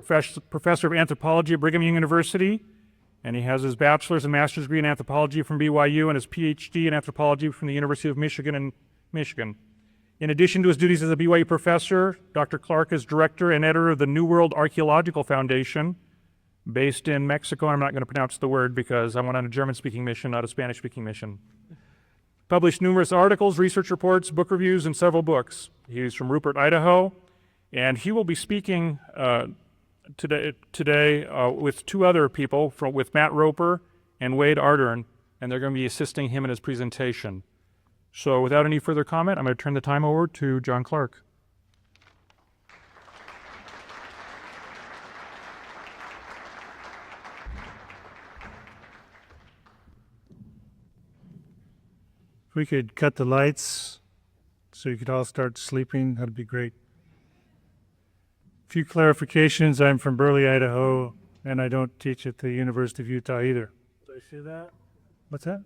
professor of anthropology at Brigham Young University, and he has his bachelor's and master's degree in anthropology from BYU and his PhD in anthropology from the University of Michigan in Michigan. In addition to his duties as a BYU professor, Dr. Clark is director and editor of the New World Archaeological Foundation, based in Mexico. I'm not going to pronounce the word because I went on a German-speaking mission, not a Spanish-speaking mission. Published numerous articles, research reports, book reviews, and several books. He's from Rupert, Idaho, and he will be speaking today with two other people, with Matt Roper and Wade Ardern, and they're going to be assisting him in his presentation. So without any further comment, I'm going to turn the time over to John Clark. If we could cut the lights so you could all start sleeping, that'd be great. A few clarifications. I'm from Burley, Idaho, and I don't teach at the University of Utah either. Did I say that? What's that?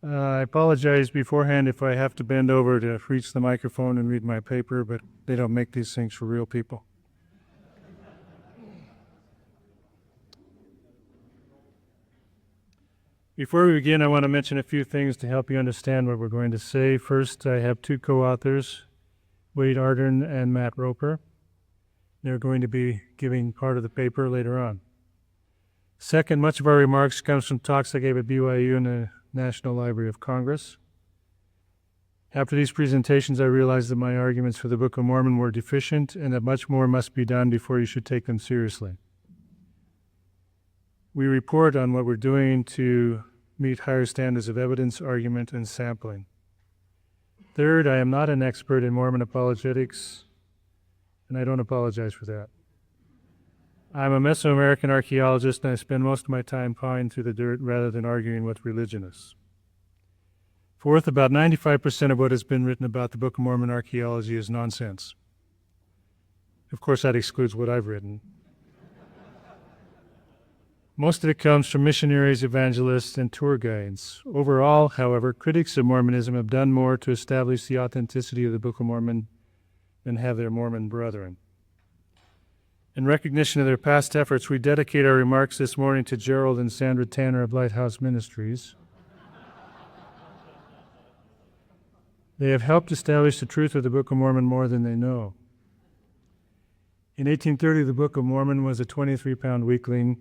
I apologize beforehand if I have to bend over to reach the microphone and read my paper, but they don't make these things for real people. Before we begin, I want to mention a few things to help you understand what we're going to say. First, I have two co-authors, Wade Ardern and Matt Roper. They're going to be giving part of the paper later on. Second, much of our remarks comes from talks I gave at BYU and the National Library of Congress. After these presentations, I realized that my arguments for the Book of Mormon were deficient and that much more must be done before you should take them seriously. We report on what we're doing to meet higher standards of evidence, argument, and sampling. Third, I am not an expert in Mormon apologetics, and I don't apologize for that. I'm a Mesoamerican archaeologist, and I spend most of my time pawing through the dirt rather than arguing with religionists. Fourth, about 95% of what has been written about the Book of Mormon archaeology is nonsense. Of course, that excludes what I've written. Most of it comes from missionaries, evangelists, and tour guides. Overall, however, critics of Mormonism have done more to establish the authenticity of the Book of Mormon than have their Mormon brethren. In recognition of their past efforts, we dedicate our remarks this morning to Gerald and Sandra Tanner of Lighthouse Ministries. They have helped establish the truth of the Book of Mormon more than they know. In 1830, the Book of Mormon was a 23-pound weakling.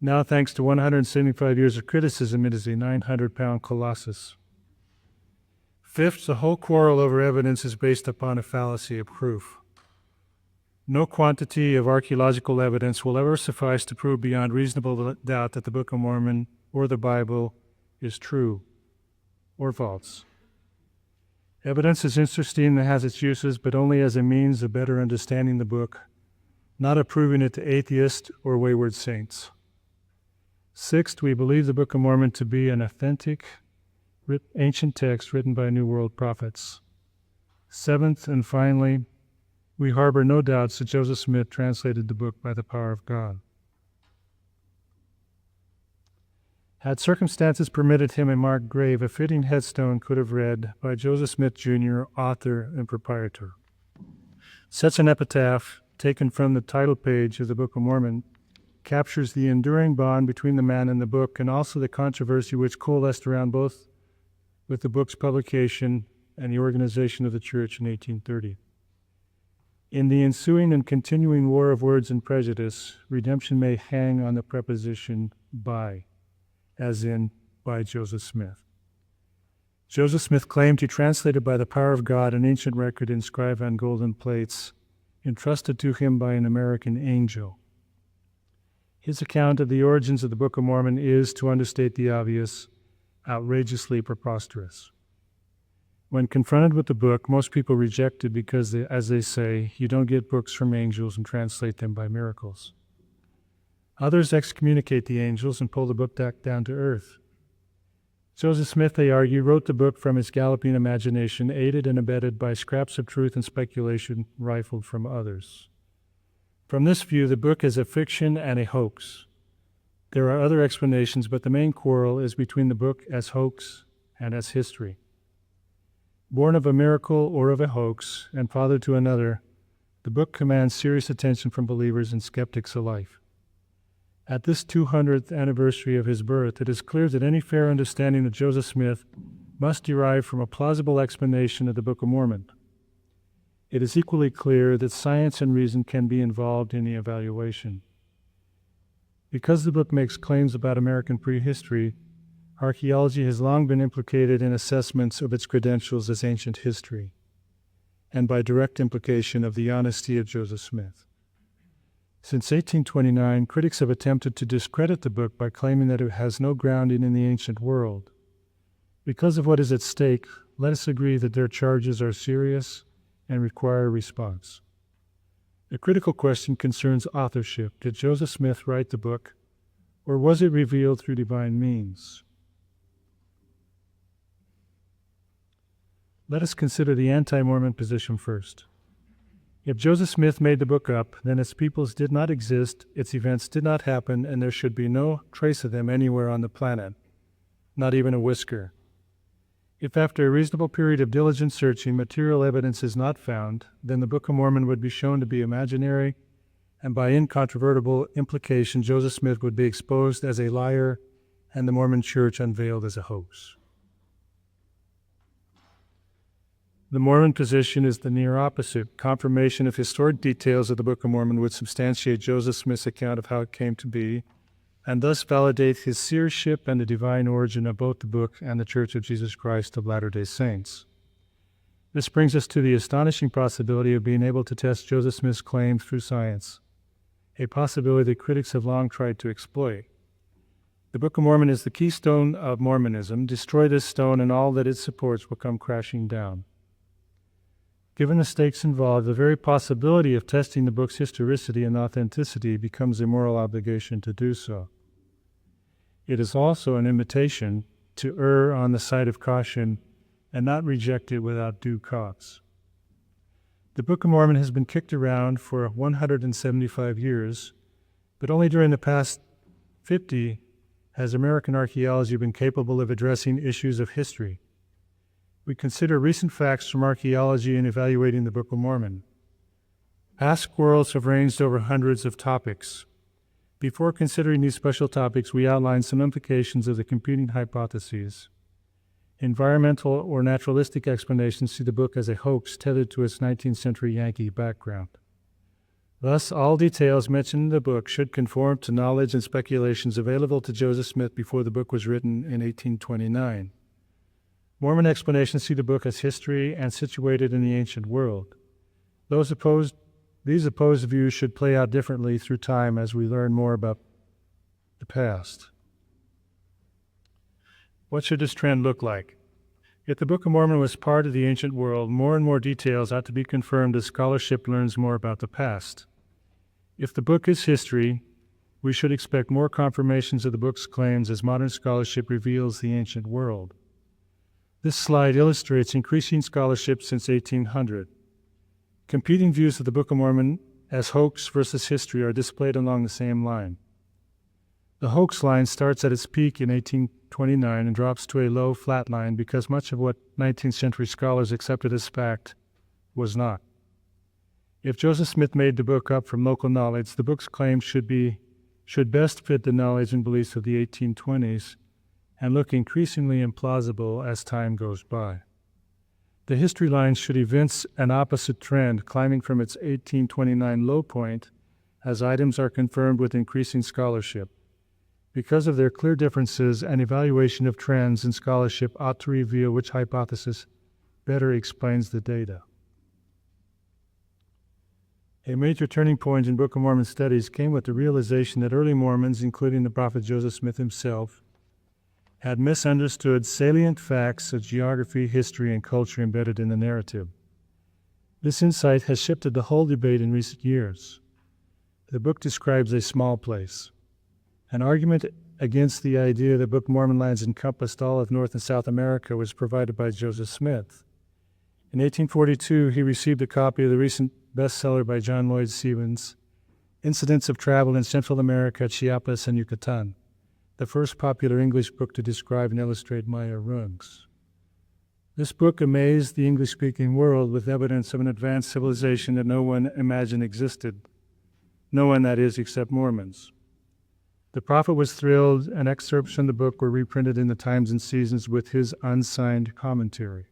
Now, thanks to 175 years of criticism, it is a 900-pound colossus. Fifth, the whole quarrel over evidence is based upon a fallacy of proof. No quantity of archaeological evidence will ever suffice to prove beyond reasonable doubt that the Book of Mormon or the Bible is true or false. Evidence is interesting and has its uses, but only as a means of better understanding the book, not of proving it to atheists or wayward saints. Sixth, we believe the Book of Mormon to be an authentic, ancient text written by New World prophets. Seventh, and finally, we harbor no doubts that Joseph Smith translated the book by the power of God. Had circumstances permitted him a marked grave, a fitting headstone could have read, by Joseph Smith, Jr., author and proprietor. Such an epitaph, taken from the title page of the Book of Mormon, captures the enduring bond between the man and the book, and also the controversy which coalesced around both with the book's publication and the organization of the church in 1830. In the ensuing and continuing war of words and prejudice, redemption may hang on the preposition by, as in by Joseph Smith. Joseph Smith claimed he translated by the power of God an ancient record inscribed on golden plates, entrusted to him by an American angel. His account of the origins of the Book of Mormon is, to understate the obvious, outrageously preposterous. When confronted with the book, most people reject it because, as they say, you don't get books from angels and translate them by miracles. Others excommunicate the angels and pull the book back down to earth. Joseph Smith, they argue, wrote the book from his galloping imagination, aided and abetted by scraps of truth and speculation rifled from others. From this view, the book is a fiction and a hoax. There are other explanations, but the main quarrel is between the book as hoax and as history. Born of a miracle or of a hoax, and father to another, the book commands serious attention from believers and skeptics alike. At this 200th anniversary of his birth, it is clear that any fair understanding of Joseph Smith must derive from a plausible explanation of the Book of Mormon. It is equally clear that science and reason can be involved in the evaluation. Because the book makes claims about American prehistory, archaeology has long been implicated in assessments of its credentials as ancient history, and by direct implication of the honesty of Joseph Smith. Since 1829, critics have attempted to discredit the book by claiming that it has no grounding in the ancient world. Because of what is at stake, let us agree that their charges are serious and require a response. The critical question concerns authorship. Did Joseph Smith write the book, or was it revealed through divine means? Let us consider the anti-Mormon position first. If Joseph Smith made the book up, then its peoples did not exist, its events did not happen, and there should be no trace of them anywhere on the planet, not even a whisker. If after a reasonable period of diligent searching material evidence is not found, then the Book of Mormon would be shown to be imaginary, and by incontrovertible implication, Joseph Smith would be exposed as a liar and the Mormon Church unveiled as a hoax. The Mormon position is the near opposite. Confirmation of historic details of the Book of Mormon would substantiate Joseph Smith's account of how it came to be, and thus validate his seership and the divine origin of both the book and the Church of Jesus Christ of Latter-day Saints. This brings us to the astonishing possibility of being able to test Joseph Smith's claims through science, a possibility that critics have long tried to exploit. The Book of Mormon is the keystone of Mormonism. Destroy this stone and all that it supports will come crashing down. Given the stakes involved, the very possibility of testing the book's historicity and authenticity becomes a moral obligation to do so. It is also an invitation to err on the side of caution and not reject it without due cause. The Book of Mormon has been kicked around for 175 years, but only during the past 50 has American archaeology been capable of addressing issues of history. We consider recent facts from archaeology in evaluating the Book of Mormon. Past squirrels have ranged over hundreds of topics. Before considering these special topics, we outline some implications of the competing hypotheses. Environmental or naturalistic explanations see the book as a hoax tethered to its 19th century Yankee background. Thus, all details mentioned in the book should conform to knowledge and speculations available to Joseph Smith before the book was written in 1829. Mormon explanations see the book as history and situated in the ancient world. These opposed views should play out differently through time as we learn more about the past. What should this trend look like? If the Book of Mormon was part of the ancient world, more and more details ought to be confirmed as scholarship learns more about the past. If the book is history, we should expect more confirmations of the book's claims as modern scholarship reveals the ancient world. This slide illustrates increasing scholarship since 1800. Competing views of the Book of Mormon as hoax versus history are displayed along the same line. The hoax line starts at its peak in 1829 and drops to a low flat line because much of what 19th century scholars accepted as fact was not. If Joseph Smith made the book up from local knowledge, the book's claims should best fit the knowledge and beliefs of the 1820s and look increasingly implausible as time goes by. The history line should evince an opposite trend, climbing from its 1829 low point as items are confirmed with increasing scholarship. Because of their clear differences, an evaluation of trends in scholarship ought to reveal which hypothesis better explains the data. A major turning point in Book of Mormon studies came with the realization that early Mormons, including the prophet Joseph Smith himself, had misunderstood salient facts of geography, history, and culture embedded in the narrative. This insight has shifted the whole debate in recent years. The book describes a small place. An argument against the idea that Book of Mormon lands encompassed all of North and South America was provided by Joseph Smith. In 1842, he received a copy of the recent bestseller by John Lloyd Stevens, Incidents of Travel in Central America, Chiapas, and Yucatan, the first popular English book to describe and illustrate Maya ruins. This book amazed the English-speaking world with evidence of an advanced civilization that no one imagined existed. No one, that is, except Mormons. The prophet was thrilled, and excerpts from the book were reprinted in the Times and Seasons with his unsigned commentary.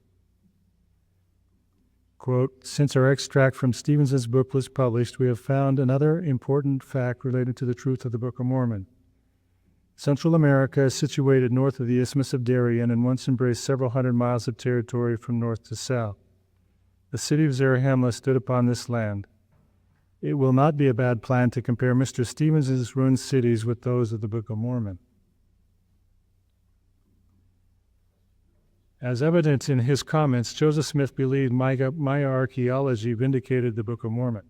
Quote, "Since our extract from Stevenson's book was published, we have found another important fact related to the truth of the Book of Mormon. Central America is situated north of the Isthmus of Darien and once embraced several hundred miles of territory from north to south. The city of Zarahemla stood upon this land. It will not be a bad plan to compare Mr. Stevenson's ruined cities with those of the Book of Mormon." As evidence in his comments, Joseph Smith believed my archaeology vindicated the Book of Mormon.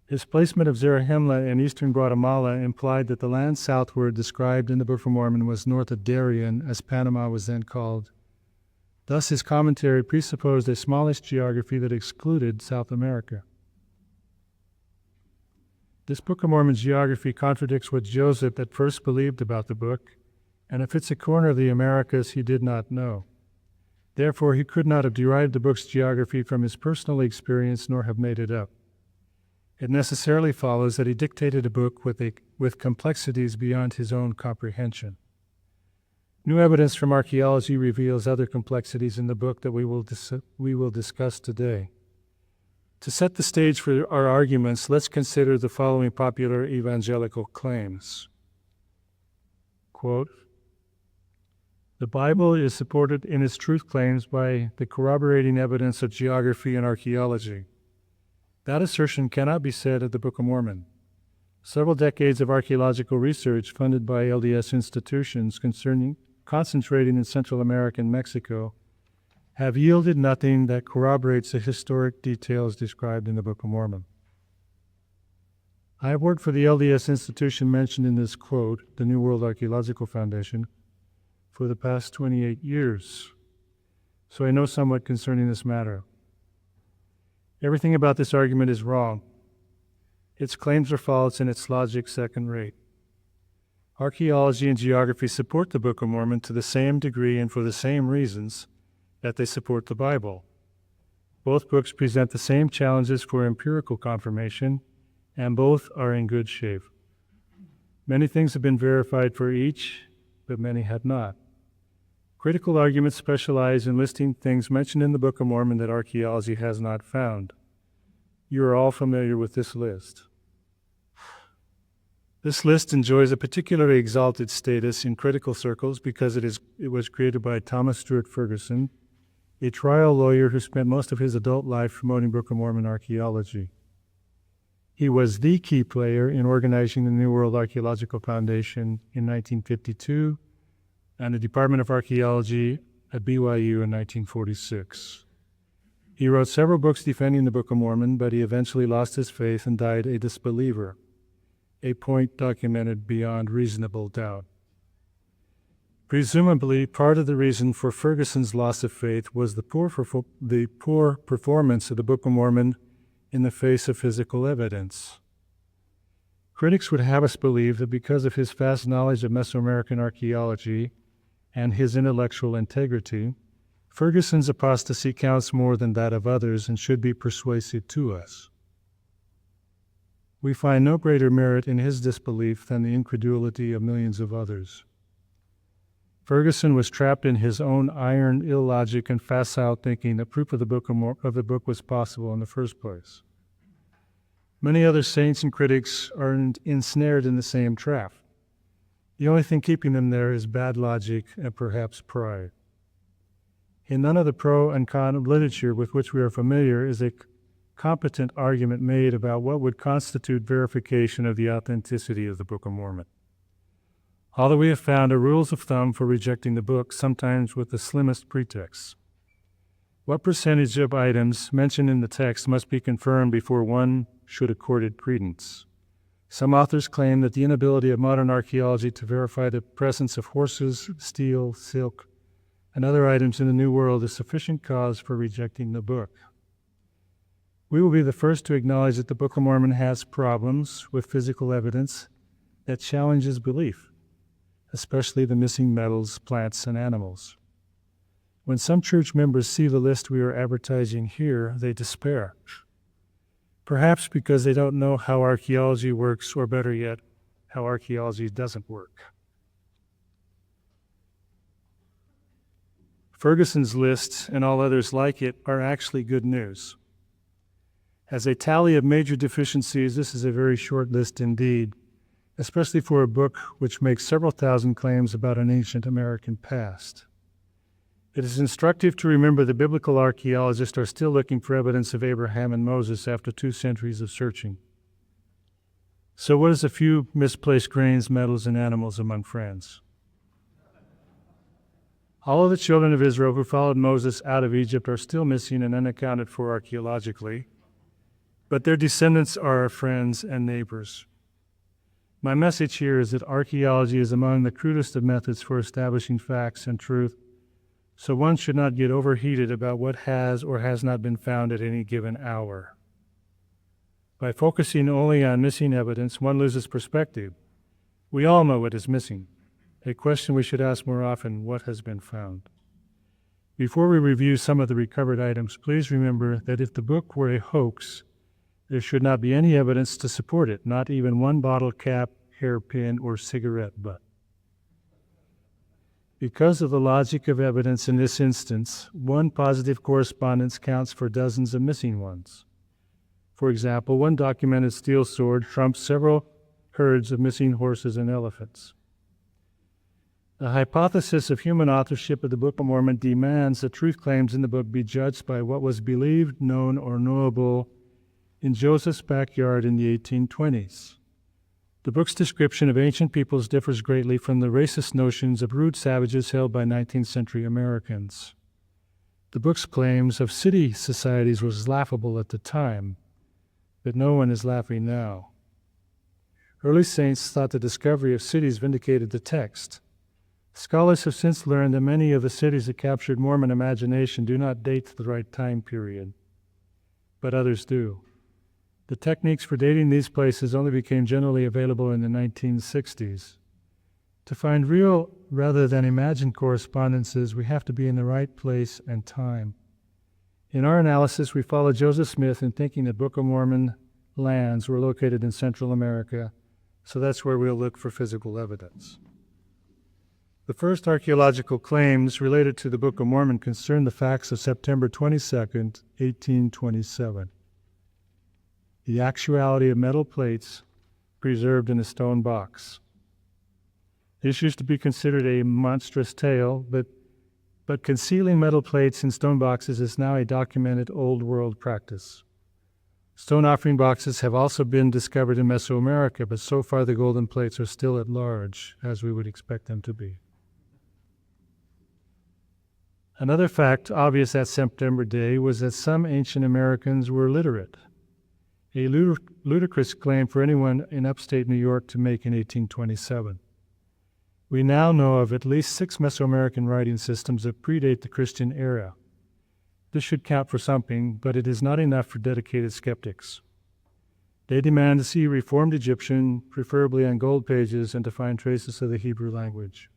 His placement of Zarahemla in eastern Guatemala implied that the land southward described in the Book of Mormon was north of Darien, as Panama was then called. Thus, his commentary presupposed a smallish geography that excluded South America. This Book of Mormon geography contradicts what Joseph at first believed about the book, and if it's a corner of the Americas he did not know. Therefore, he could not have derived the book's geography from his personal experience nor have made it up. It necessarily follows that he dictated a book with complexities beyond his own comprehension. New evidence from archaeology reveals other complexities in the book that we will discuss today. To set the stage for our arguments, let's consider the following popular evangelical claims. Quote, "The Bible is supported in its truth claims by the corroborating evidence of geography and archaeology. That assertion cannot be said of the Book of Mormon. Several decades of archaeological research funded by LDS institutions concentrating in Central America and Mexico have yielded nothing that corroborates the historic details described in the Book of Mormon. I have worked for the LDS institution mentioned in this quote, the New World Archaeological Foundation, for the past 28 years, so I know somewhat concerning this matter. Everything about this argument is wrong. Its claims are false and its logic second rate. Archaeology and geography support the Book of Mormon to the same degree and for the same reasons that they support the Bible. Both books present the same challenges for empirical confirmation, and both are in good shape. Many things have been verified for each, but many have not. Critical arguments specialize in listing things mentioned in the Book of Mormon that archaeology has not found. You are all familiar with this list. This list enjoys a particularly exalted status in critical circles because it was created by Thomas Stewart Ferguson, a trial lawyer who spent most of his adult life promoting Book of Mormon archaeology. He was the key player in organizing the New World Archaeological Foundation in 1952 and the Department of Archaeology at BYU in 1946. He wrote several books defending the Book of Mormon, but he eventually lost his faith and died a disbeliever, a point documented beyond reasonable doubt. Presumably, part of the reason for Ferguson's loss of faith was the poor performance of the Book of Mormon in the face of physical evidence. Critics would have us believe that because of his vast knowledge of Mesoamerican archaeology and his intellectual integrity, Ferguson's apostasy counts more than that of others and should be persuasive to us. We find no greater merit in his disbelief than the incredulity of millions of others. Ferguson was trapped in his own iron illogic and facile thinking that proof of the book was possible in the first place. Many other saints and critics are ensnared in the same trap. The only thing keeping them there is bad logic and perhaps pride. In none of the pro and con literature with which we are familiar is a competent argument made about what would constitute verification of the authenticity of the Book of Mormon. Although we have found are rules of thumb for rejecting the book, sometimes with the slimmest pretexts. What percentage of items mentioned in the text must be confirmed before one should accord it credence? Some authors claim that the inability of modern archaeology to verify the presence of horses, steel, silk, and other items in the New World is sufficient cause for rejecting the book. We will be the first to acknowledge that the Book of Mormon has problems with physical evidence that challenges belief, especially the missing metals, plants, and animals. When some church members see the list we are advertising here, they despair. Perhaps because they don't know how archaeology works, or better yet, how archaeology doesn't work. Ferguson's list, and all others like it, are actually good news. As a tally of major deficiencies, this is a very short list indeed, especially for a book which makes several thousand claims about an ancient American past. It is instructive to remember that biblical archaeologists are still looking for evidence of Abraham and Moses after 2 centuries of searching. So what is a few misplaced grains, metals, and animals among friends? All of the children of Israel who followed Moses out of Egypt are still missing and unaccounted for archaeologically, but their descendants are our friends and neighbors. My message here is that archaeology is among the crudest of methods for establishing facts and truth, so one should not get overheated about what has or has not been found at any given hour. By focusing only on missing evidence, one loses perspective. We all know what is missing. A question we should ask more often: what has been found? Before we review some of the recovered items, please remember that if the book were a hoax, there should not be any evidence to support it, not even one bottle cap, hairpin, or cigarette butt. Because of the logic of evidence in this instance, one positive correspondence counts for dozens of missing ones. For example, one documented steel sword trumps several herds of missing horses and elephants. The hypothesis of human authorship of the Book of Mormon demands that truth claims in the book be judged by what was believed, known, or knowable in Joseph's backyard in the 1820s. The book's description of ancient peoples differs greatly from the racist notions of rude savages held by 19th century Americans. The book's claims of city societies was laughable at the time, but no one is laughing now. Early saints thought the discovery of cities vindicated the text. Scholars have since learned that many of the cities that captured Mormon imagination do not date to the right time period, but others do. The techniques for dating these places only became generally available in the 1960s. To find real rather than imagined correspondences, we have to be in the right place and time. In our analysis, we follow Joseph Smith in thinking that Book of Mormon lands were located in Central America, so that's where we'll look for physical evidence. The first archaeological claims related to the Book of Mormon concern the facts of September 22nd, 1827. The actuality of metal plates preserved in a stone box. This used to be considered a monstrous tale, but concealing metal plates in stone boxes is now a documented Old World practice. Stone offering boxes have also been discovered in Mesoamerica, but so far the golden plates are still at large, as we would expect them to be. Another fact obvious that September day was that some ancient Americans were literate, a ludicrous claim for anyone in upstate New York to make in 1827. We now know of at least 6 Mesoamerican writing systems that predate the Christian era. This should count for something, but it is not enough for dedicated skeptics. They demand to see Reformed Egyptian, preferably on gold pages, and to find traces of the Hebrew language.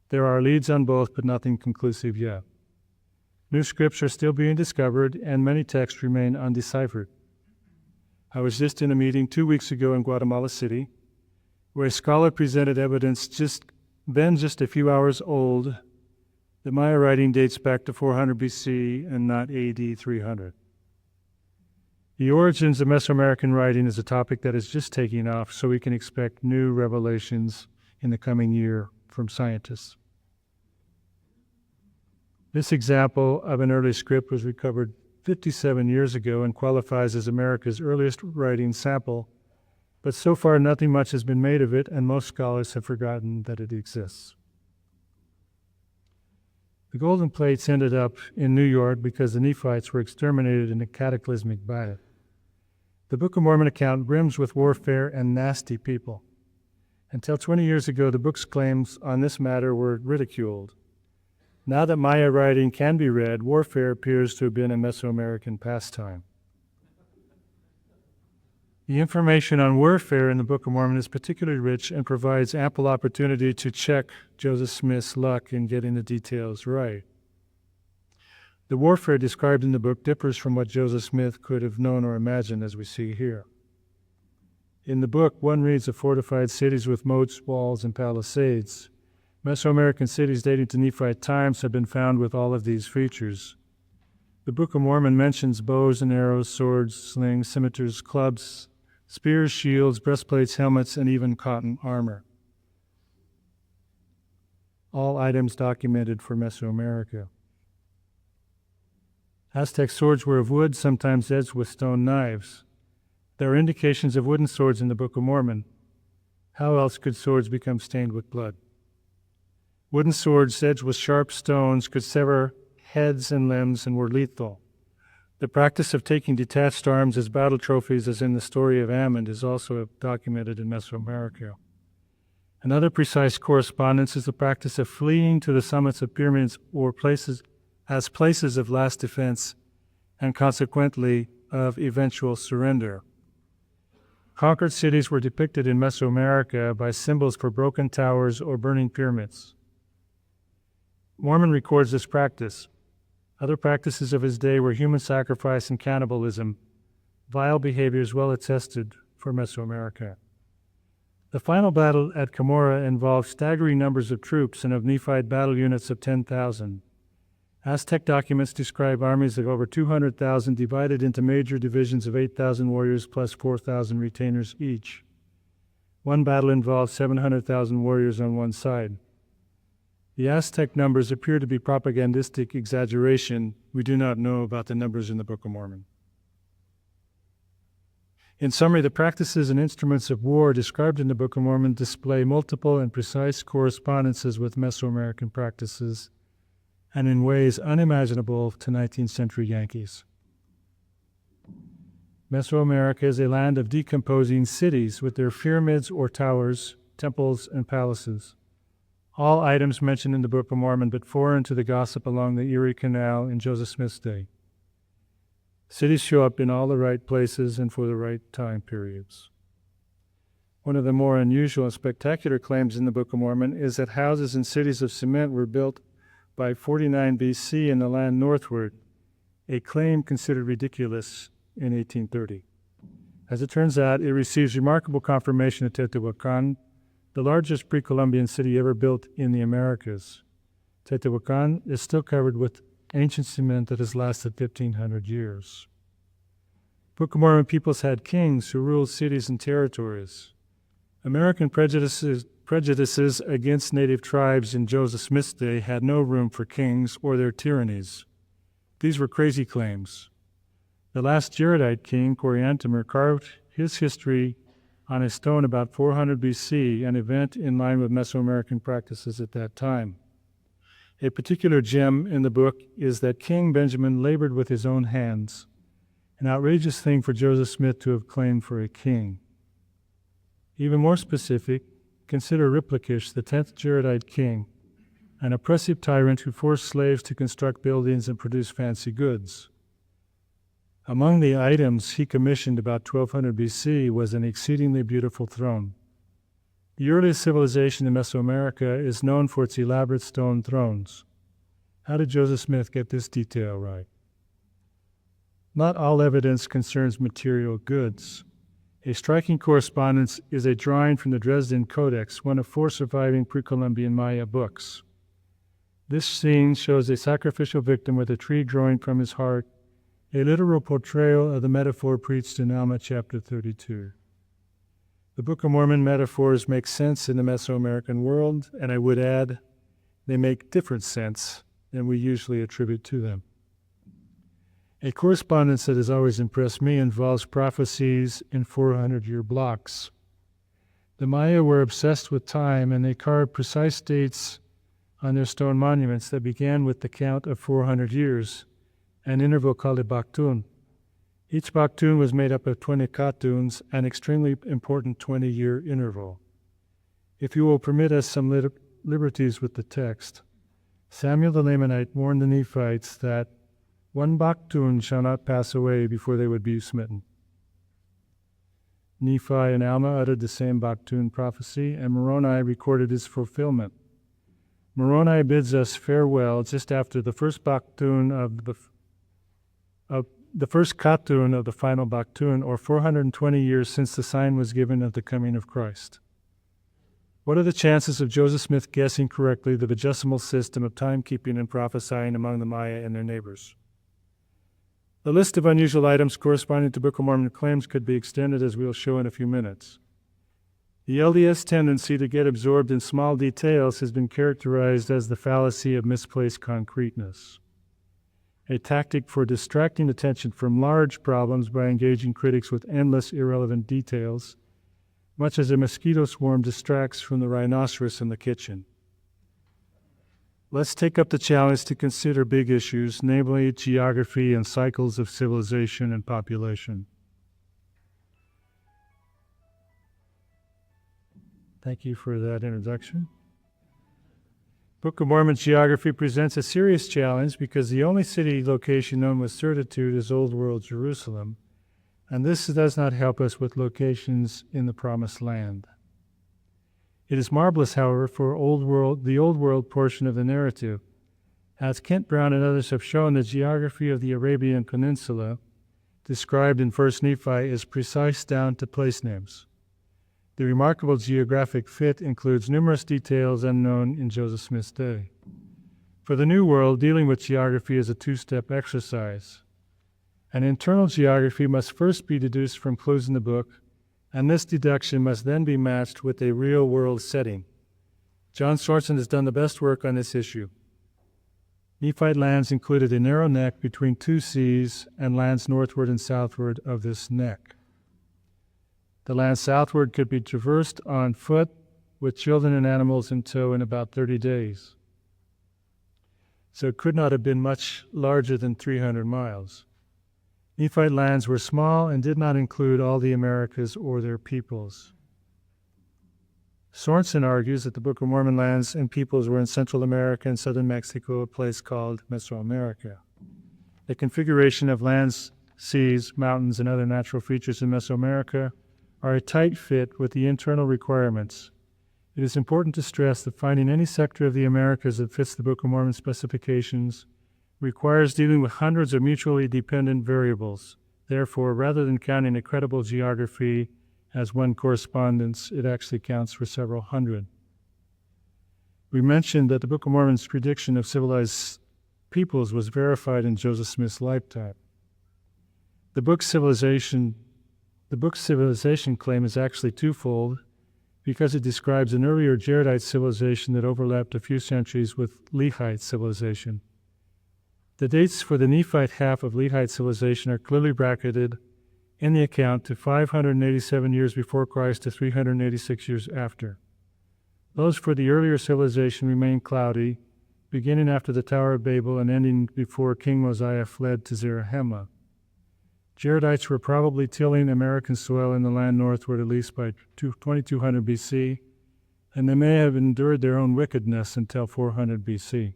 There are leads on both, but nothing conclusive yet. New scripts are still being discovered, and many texts remain undeciphered. I was just in a meeting 2 weeks ago in Guatemala City, where a scholar presented evidence just a few hours old that Maya writing dates back to 400 BC and not AD 300. The origins of Mesoamerican writing is a topic that is just taking off, so we can expect new revelations in the coming year from scientists. This example of an early script was recovered 57 years ago and qualifies as America's earliest writing sample, but so far nothing much has been made of it, and most scholars have forgotten that it exists. The golden plates ended up in New York because the Nephites were exterminated in a cataclysmic battle. The Book of Mormon account brims with warfare and nasty people. Until 20 years ago, the book's claims on this matter were ridiculed. Now that Maya writing can be read, warfare appears to have been a Mesoamerican pastime. The information on warfare in the Book of Mormon is particularly rich and provides ample opportunity to check Joseph Smith's luck in getting the details right. The warfare described in the book differs from what Joseph Smith could have known or imagined, as we see here. In the book, one reads of fortified cities with moats, walls, and palisades. Mesoamerican cities dating to Nephite times have been found with all of these features. The Book of Mormon mentions bows and arrows, swords, slings, scimitars, clubs, spears, shields, breastplates, helmets, and even cotton armor. All items documented for Mesoamerica. Aztec swords were of wood, sometimes edged with stone knives. There are indications of wooden swords in the Book of Mormon. How else could swords become stained with blood? Wooden swords edged with sharp stones could sever heads and limbs and were lethal. The practice of taking detached arms as battle trophies, as in the story of Ammon, is also documented in Mesoamerica. Another precise correspondence is the practice of fleeing to the summits of pyramids or places of last defense and consequently of eventual surrender. Conquered cities were depicted in Mesoamerica by symbols for broken towers or burning pyramids. Mormon records this practice. Other practices of his day were human sacrifice and cannibalism, vile behaviors well attested for Mesoamerica. The final battle at Cumorah involved staggering numbers of troops and of Nephite battle units of 10,000. Aztec documents describe armies of over 200,000 divided into major divisions of 8,000 warriors plus 4,000 retainers each. One battle involved 700,000 warriors on one side. The Aztec numbers appear to be propagandistic exaggeration. We do not know about the numbers in the Book of Mormon. In summary, the practices and instruments of war described in the Book of Mormon display multiple and precise correspondences with Mesoamerican practices, and in ways unimaginable to 19th century Yankees. Mesoamerica is a land of decomposing cities with their pyramids or towers, temples, and palaces. All items mentioned in the Book of Mormon, but foreign to the gossip along the Erie Canal in Joseph Smith's day. Cities show up in all the right places and for the right time periods. One of the more unusual and spectacular claims in the Book of Mormon is that houses and cities of cement were built by 49 BC in the land northward, a claim considered ridiculous in 1830. As it turns out, it receives remarkable confirmation at Teotihuacan, the largest pre-Columbian city ever built in the Americas. Teotihuacan is still covered with ancient cement that has lasted 1,500 years. Book of Mormon peoples had kings who ruled cities and territories. American prejudices against native tribes in Joseph Smith's day had no room for kings or their tyrannies. These were crazy claims. The last Jaredite king, Coriantumr, carved his history on a stone about 400 BC, an event in line with Mesoamerican practices at that time. A particular gem in the book is that King Benjamin labored with his own hands, an outrageous thing for Joseph Smith to have claimed for a king. Even more specific, consider Riplakish, the 10th Jaredite king, an oppressive tyrant who forced slaves to construct buildings and produce fancy goods. Among the items he commissioned about 1200 BC was an exceedingly beautiful throne. The earliest civilization in Mesoamerica is known for its elaborate stone thrones. How did Joseph Smith get this detail right? Not all evidence concerns material goods. A striking correspondence is a drawing from the Dresden Codex, one of 4 surviving pre-Columbian Maya books. This scene shows a sacrificial victim with a tree growing from his heart, a literal portrayal of the metaphor preached in Alma chapter 32. The Book of Mormon metaphors make sense in the Mesoamerican world, and I would add, they make different sense than we usually attribute to them. A correspondence that has always impressed me involves prophecies in 400-year blocks. The Maya were obsessed with time, and they carved precise dates on their stone monuments that began with the count of 400 years, an interval called a Baktun. Each Baktun was made up of 20 Katuns, an extremely important 20-year interval. If you will permit us some liberties with the text, Samuel the Lamanite warned the Nephites that one Baktun shall not pass away before they would be smitten. Nephi and Alma uttered the same Baktun prophecy, and Moroni recorded its fulfillment. Moroni bids us farewell just after the first Baktun of the first Katun of the final Baktun, or 420 years since the sign was given of the coming of Christ. What are the chances of Joseph Smith guessing correctly the vigesimal system of timekeeping and prophesying among the Maya and their neighbors? The list of unusual items corresponding to Book of Mormon claims could be extended, as we will show in a few minutes. The LDS tendency to get absorbed in small details has been characterized as the fallacy of misplaced concreteness, a tactic for distracting attention from large problems by engaging critics with endless irrelevant details, much as a mosquito swarm distracts from the rhinoceros in the kitchen. Let's take up the challenge to consider big issues, namely geography and cycles of civilization and population. Thank you for that introduction. Book of Mormon geography presents a serious challenge because the only city location known with certitude is Old World Jerusalem, and this does not help us with locations in the Promised Land. It is marvelous, however, for the Old World portion of the narrative. As Kent Brown and others have shown, the geography of the Arabian Peninsula, described in 1 Nephi, is precise down to place names. The remarkable geographic fit includes numerous details unknown in Joseph Smith's day. For the New World, dealing with geography is a two-step exercise. An internal geography must first be deduced from clues in the book, and this deduction must then be matched with a real-world setting. John Sorensen has done the best work on this issue. Nephite lands included a narrow neck between two seas and lands northward and southward of this neck. The land southward could be traversed on foot with children and animals in tow in about 30 days. So it could not have been much larger than 300 miles. Nephite lands were small and did not include all the Americas or their peoples. Sorensen argues that the Book of Mormon lands and peoples were in Central America and southern Mexico, a place called Mesoamerica. The configuration of lands, seas, mountains, and other natural features in Mesoamerica are a tight fit with the internal requirements. It is important to stress that finding any sector of the Americas that fits the Book of Mormon specifications requires dealing with hundreds of mutually dependent variables. Therefore, rather than counting a credible geography as one correspondence, it actually counts for several hundred. We mentioned that the Book of Mormon's prediction of civilized peoples was verified in Joseph Smith's lifetime. The book's civilization claim is actually twofold because it describes an earlier Jaredite civilization that overlapped a few centuries with Lehite civilization. The dates for the Nephite half of Lehite civilization are clearly bracketed in the account to 587 years before Christ to 386 years after. Those for the earlier civilization remain cloudy, beginning after the Tower of Babel and ending before King Mosiah fled to Zarahemla. Jaredites were probably tilling American soil in the land northward at least by 2200 BC, and they may have endured their own wickedness until 400 BC.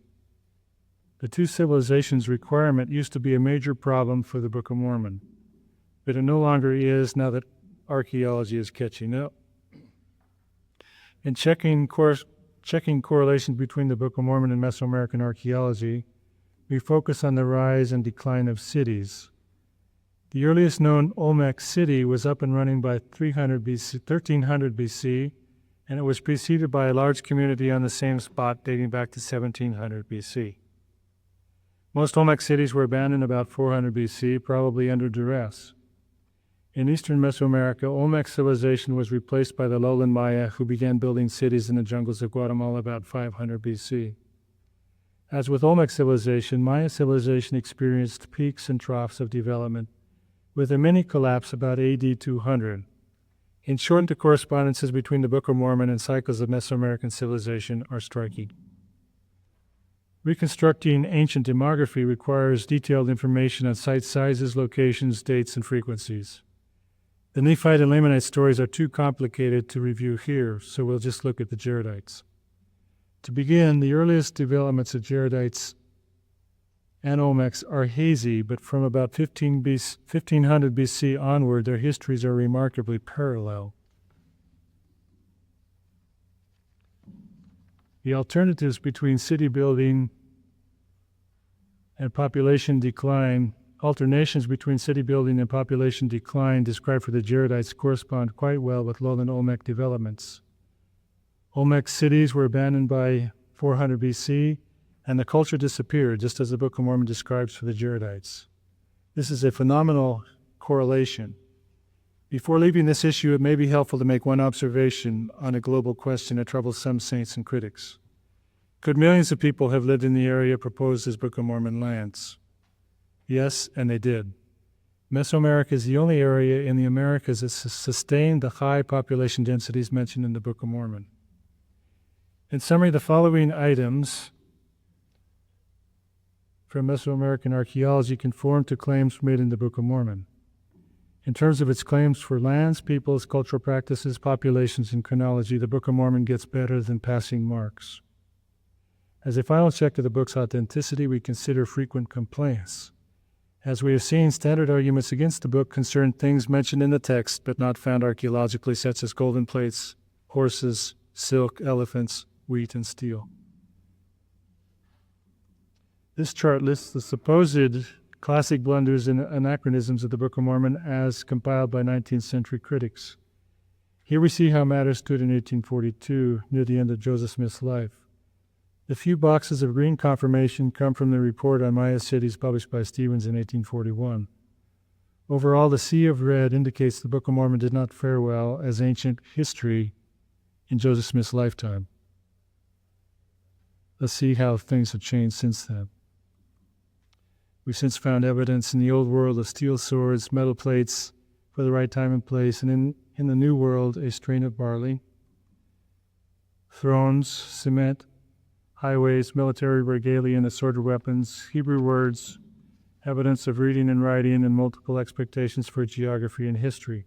The two civilizations requirement used to be a major problem for the Book of Mormon, but it no longer is now that archaeology is catching up. In checking correlations between the Book of Mormon and Mesoamerican archaeology, we focus on the rise and decline of cities. The earliest known Olmec city was up and running by 1300 BC, and it was preceded by a large community on the same spot dating back to 1700 BC. Most Olmec cities were abandoned about 400 BC, probably under duress. In eastern Mesoamerica, Olmec civilization was replaced by the lowland Maya, who began building cities in the jungles of Guatemala about 500 BC. As with Olmec civilization, Maya civilization experienced peaks and troughs of development, with a mini collapse about AD 200. In short, the correspondences between the Book of Mormon and cycles of Mesoamerican civilization are striking. Reconstructing ancient demography requires detailed information on site sizes, locations, dates, and frequencies. The Nephite and Lamanite stories are too complicated to review here, so we'll just look at the Jaredites. To begin, the earliest developments of Jaredites and Olmecs are hazy, but from about 1500 BC onward, their histories are remarkably parallel. The alternatives between city building and population decline, alternations between city building and population decline described for the Jaredites correspond quite well with lowland Olmec developments. Olmec cities were abandoned by 400 BC, and the culture disappeared, just as the Book of Mormon describes for the Jaredites. This is a phenomenal correlation. Before leaving this issue, it may be helpful to make one observation on a global question that troubles some saints and critics. Could millions of people have lived in the area proposed as Book of Mormon lands? Yes, and they did. Mesoamerica is the only area in the Americas that sustained the high population densities mentioned in the Book of Mormon. In summary, the following items from Mesoamerican archaeology conform to claims made in the Book of Mormon. In terms of its claims for lands, peoples, cultural practices, populations, and chronology, the Book of Mormon gets better than passing marks. As a final check to the book's authenticity, we consider frequent complaints. As we have seen, standard arguments against the book concern things mentioned in the text but not found archaeologically, such as golden plates, horses, silk, elephants, wheat, and steel. This chart lists the supposed classic blunders and anachronisms of the Book of Mormon as compiled by 19th century critics. Here we see how matters stood in 1842, near the end of Joseph Smith's life. The few boxes of green confirmation come from the report on Maya cities published by Stevens in 1841. Overall, the sea of red indicates the Book of Mormon did not fare well as ancient history in Joseph Smith's lifetime. Let's see how things have changed since then. We've since found evidence in the Old World of steel swords, metal plates for the right time and place, and in the New World, a strain of barley, thrones, cement, highways, military regalia, and assorted weapons, Hebrew words, evidence of reading and writing, and multiple expectations for geography and history.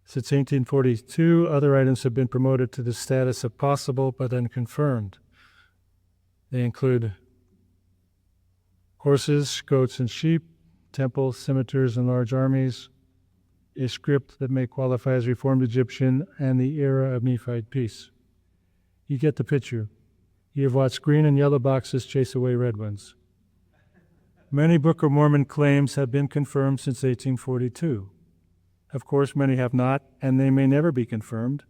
Since 1842, other items have been promoted to the status of possible but unconfirmed. They include horses, goats, and sheep, temples, scimitars, and large armies, a script that may qualify as Reformed Egyptian, and the era of Nephite peace. You get the picture. You have watched green and yellow boxes chase away red ones. Many Book of Mormon claims have been confirmed since 1842. Of course, many have not, and they may never be confirmed,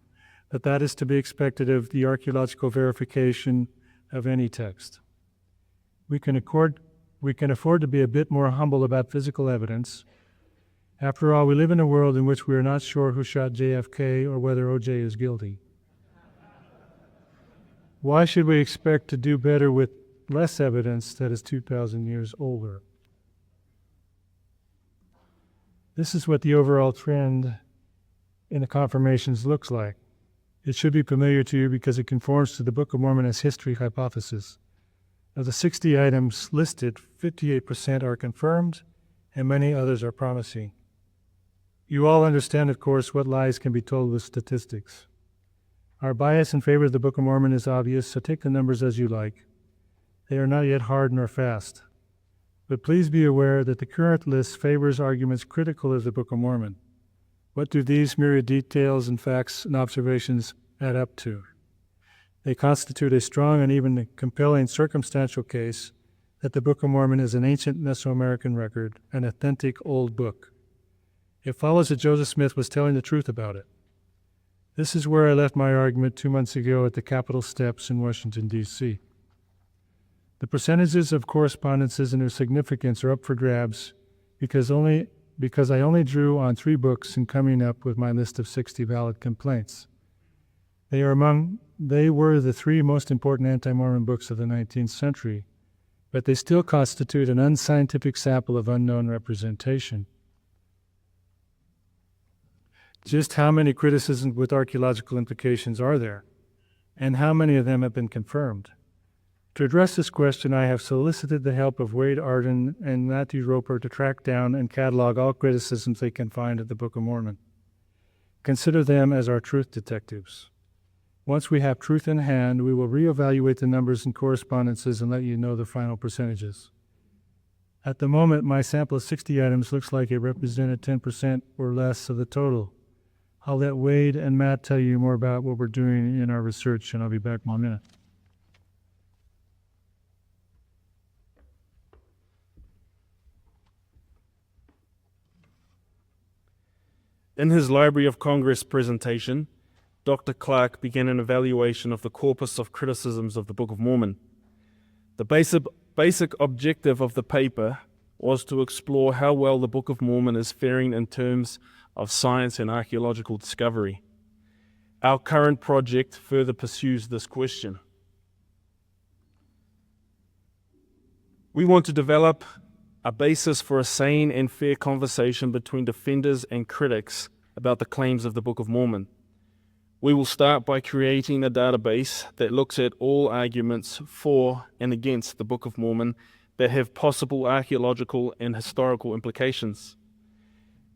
but that is to be expected of the archaeological verification of any text. We can afford to be a bit more humble about physical evidence. After all, we live in a world in which we are not sure who shot JFK or whether O.J. is guilty. Why should we expect to do better with less evidence that is 2,000 years older? This is what the overall trend in the confirmations looks like. It should be familiar to you because it conforms to the Book of Mormon as history hypothesis. Of the 60 items listed, 58% are confirmed, and many others are promising. You all understand, of course, what lies can be told with statistics. Our bias in favor of the Book of Mormon is obvious, so take the numbers as you like. They are not yet hard nor fast. But please be aware that the current list favors arguments critical of the Book of Mormon. What do these myriad details and facts and observations add up to? They constitute a strong and even compelling circumstantial case that the Book of Mormon is an ancient Mesoamerican record, an authentic old book. It follows that Joseph Smith was telling the truth about it. This is where I left my argument 2 months ago at the Capitol steps in Washington, D.C. The percentages of correspondences and their significance are up for grabs because I only drew on 3 books in coming up with my list of 60 valid complaints. They were the 3 most important anti-Mormon books of the 19th century, but they still constitute an unscientific sample of unknown representation. Just how many criticisms with archaeological implications are there, and how many of them have been confirmed? To address this question, I have solicited the help of Wade Ardern and Matthew Roper to track down and catalog all criticisms they can find of the Book of Mormon. Consider them as our truth detectives. Once we have truth in hand, we will reevaluate the numbers and correspondences and let you know the final percentages. At the moment, my sample of 60 items looks like it represented 10% or less of the total. I'll let Wade and Matt tell you more about what we're doing in our research, and I'll be back in a minute. In his Library of Congress presentation, Dr. Clark began an evaluation of the corpus of criticisms of the Book of Mormon. The basic objective of the paper was to explore how well the Book of Mormon is faring in terms of science and archaeological discovery. Our current project further pursues this question. We want to develop a basis for a sane and fair conversation between defenders and critics about the claims of the Book of Mormon. We will start by creating a database that looks at all arguments for and against the Book of Mormon that have possible archaeological and historical implications.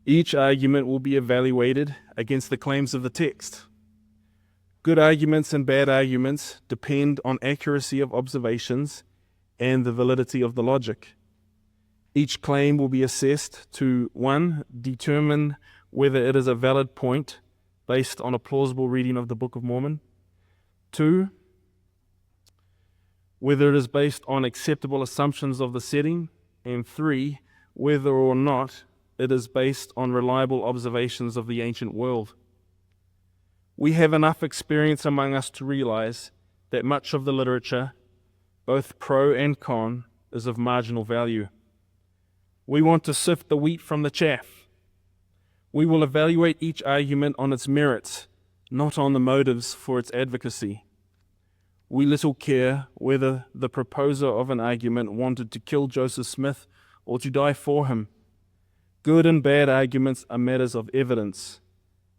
Each argument will be evaluated against the claims of the text. Good arguments and bad arguments depend on accuracy of observations and the validity of the logic. Each claim will be assessed to 1. Determine whether it is a valid point based on a plausible reading of the Book of Mormon. 2. Whether it is based on acceptable assumptions of the setting. And 3. Whether or not it is based on reliable observations of the ancient world. We have enough experience among us to realize that much of the literature, both pro and con, is of marginal value. We want to sift the wheat from the chaff. We will evaluate each argument on its merits, not on the motives for its advocacy. We little care whether the proposer of an argument wanted to kill Joseph Smith or to die for him. Good and bad arguments are matters of evidence,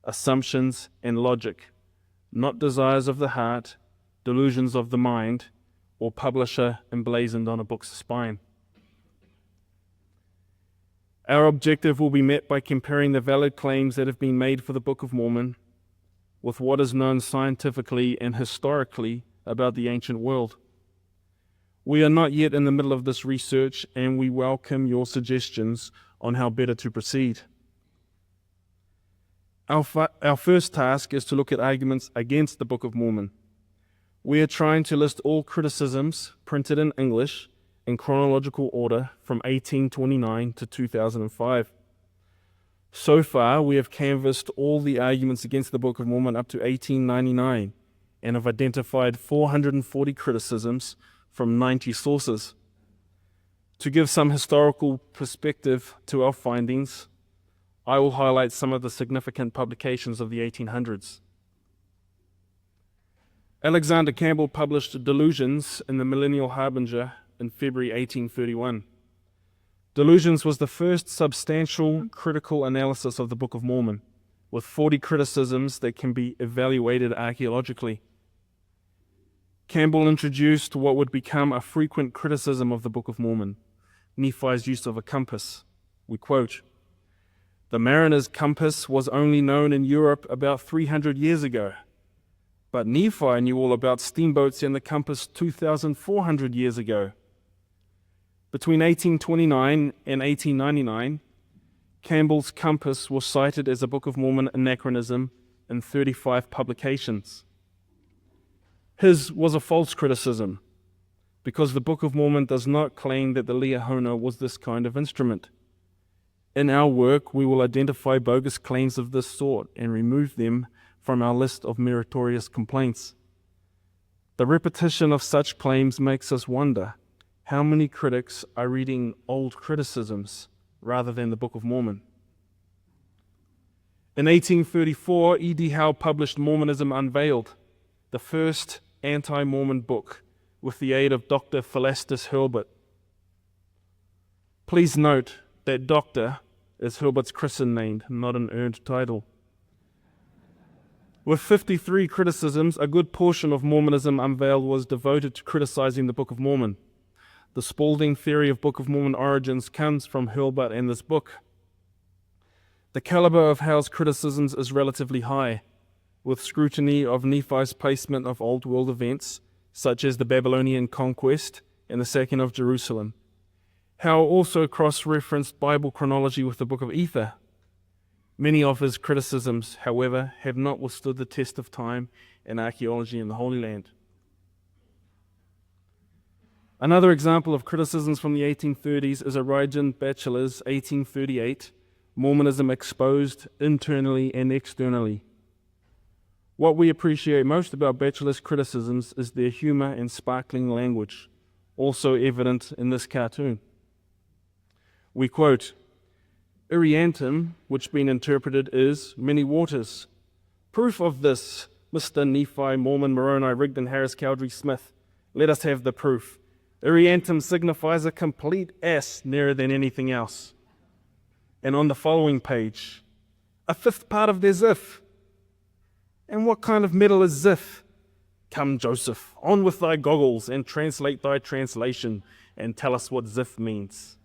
assumptions, and logic, not desires of the heart, delusions of the mind, or publisher emblazoned on a book's spine. Our objective will be met by comparing the valid claims that have been made for the Book of Mormon with what is known scientifically and historically about the ancient world. We are not yet in the middle of this research, and we welcome your suggestions on how better to proceed. Our first task is to look at arguments against the Book of Mormon. We are trying to list all criticisms printed in English in chronological order from 1829 to 2005. So far, we have canvassed all the arguments against the Book of Mormon up to 1899 and have identified 440 criticisms from 90 sources. To give some historical perspective to our findings, I will highlight some of the significant publications of the 1800s. Alexander Campbell published Delusions in the Millennial Harbinger in February 1831. Delusions was the first substantial critical analysis of the Book of Mormon, with 40 criticisms that can be evaluated archaeologically. Campbell introduced what would become a frequent criticism of the Book of Mormon, Nephi's use of a compass. We quote, "The mariner's compass was only known in Europe about 300 years ago, but Nephi knew all about steamboats and the compass 2,400 years ago." Between 1829 and 1899, Campbell's compass was cited as a Book of Mormon anachronism in 35 publications. His was a false criticism, because the Book of Mormon does not claim that the Liahona was this kind of instrument. In our work, we will identify bogus claims of this sort and remove them from our list of meritorious complaints. The repetition of such claims makes us wonder how many critics are reading old criticisms rather than the Book of Mormon. In 1834, E.D. Howe published Mormonism Unveiled, the first anti-Mormon book, with the aid of Dr. Philastus Hurlbut. Please note that Doctor is Hurlbut's Christian name, not an earned title. With 53 criticisms, a good portion of Mormonism Unveiled was devoted to criticizing the Book of Mormon. The Spalding theory of Book of Mormon origins comes from Hurlbut and this book. The caliber of Howe's criticisms is relatively high, with scrutiny of Nephi's placement of Old World events, such as the Babylonian conquest and the sacking of Jerusalem. Howe also cross-referenced Bible chronology with the Book of Ether. Many of his criticisms, however, have not withstood the test of time and archaeology in the Holy Land. Another example of criticisms from the 1830s is Origen Batchelor's 1838 Mormonism exposed internally and externally. What we appreciate most about Batchelor's criticisms is their humor and sparkling language, also evident in this cartoon. We quote, "Iriantum, which being interpreted is many waters. Proof of this, Mr. Nephi, Mormon, Moroni, Rigdon, Harris, Cowdery, Smith. Let us have the proof. Iriantum signifies a complete ass nearer than anything else." And on the following page, a fifth part of their ziff. And what kind of metal is ziff? Come, Joseph, on with thy goggles and translate thy translation and tell us what ziff means.